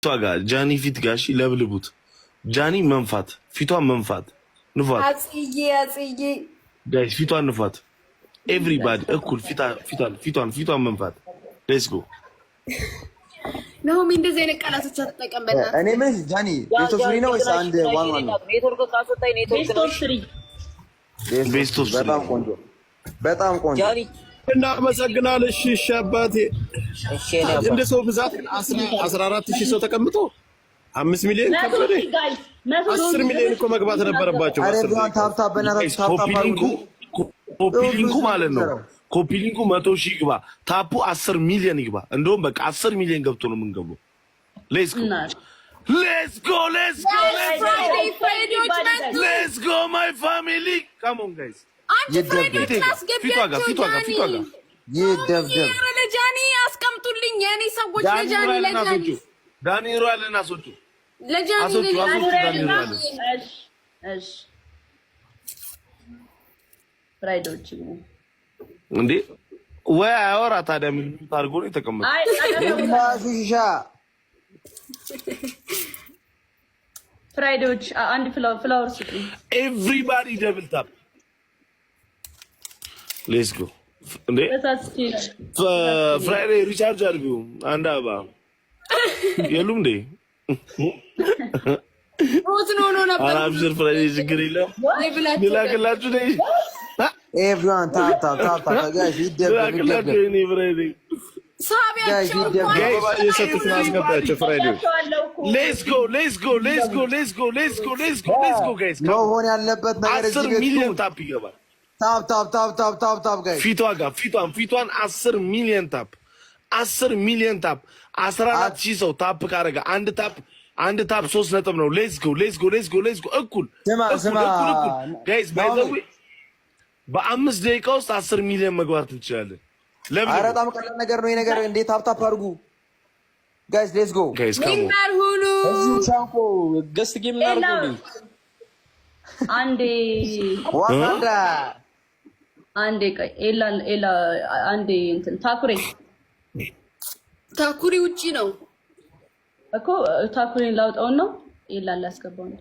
ጋር ጃኒ ፊት ጋር ለብልቡት ጃኒ መንፋት ፊቷን መንፋት ንፋት አጽዬ ጋይስ ፊቷን ንፋት ኤቭሪባዲ እኩል ፊቷን መንፋት ሌትስ ጎ ነው እንደዚህ አይነት ቃላቶች አትጠቀምበና እኔ ምን ጃኒ ቤስቶስ ፍሪ ነው ወይስ አንድ ዋን ዋን ነው? ኔትወርክ ካስወጣኝ ኔትወርክ ነው ቤስቶስ በጣም ቆንጆ ጃኒ እናመሰግናለን። እሺ አባቴ እንደ ሰው ብዛት 14000 ሰው ተቀምጦ 5 ሚሊዮን ከበደ 10 ሚሊዮን እኮ መግባት ነበረባቸው። አሬብራን ታፕታ በእናታችሁ ታፕታ ኮፒሊንኩ ማለት ነው። ኮፒሊንኩ 100,000 ይግባ፣ ታፑ 10 ሚሊዮን ይግባ። እንደውም በቃ 10 ሚሊዮን ገብቶ ነው የምንገባው። ሌትስ ጎ ማይ ፋሚሊ ካም ኦን ጋይስ ፊቷ ጋር ይደብደብ ለጃኒ አስቀምጡልኝ የኔ ሰዎች ለጃኒ ዳኒ ሮያልና አስወጡ ለጃኒ እሺ ፍራይዶች እንዴ ወይ አወራ ታዲያ ምን ታርጎ ነው የተቀመጠው? ማሽሻ ፍራይዶች አንድ ፍላወር ስጡ። ኤቭሪባዲ ደብል ታፕ ሌትስ ጎ እንዴ ፍራይዴ ሪቻርጅ አድርጉ። አንድ አባ የሉም እንዴ ሮዝ ነው ነበር አብሽር ፍራይዴ ችግር የለም ይላክላችሁ ነይ ኤቭሪዋን ታፕ ጋይስ ይደብደብ ፍራይዴ ሳቢያቸው የሰጡትን አስገባቸው ፍራይዶች ሌትስ ጎ ጋይስ መሆን ያለበት ነገር እዚህ 10 ሚሊዮን ታፕ ይገባል። ታፕ ጋይስ ፊቷን 10 ሚሊዮን ታፕ 14,000 ሰው ታፕ ካረጋ አንድ ታፕ 3 ነጥብ ነው። ሌትስ ጎ እኩል ጋይስ ባይ ዘ ዌይ በ5 ደቂቃ ውስጥ 10 ሚሊዮን መግባት እንችላለን። ኧረ በጣም ቀላል ነገር ነው። ይሄ ነገር እንዴት ታፕ አድርጉ ጋይስ ሌትስ ጎ ጋይስ ካም ሚናር ሁሉ ቻንኮ ገስት ጌም እናርጉልኝ ዋንዳ አንዴ ቆይ ኤላ አንዴ እንትን ታኩሪ ውጪ ነው እኮ ታኩሪን ላውጣው ነው ኤላ ላስገባው ነው።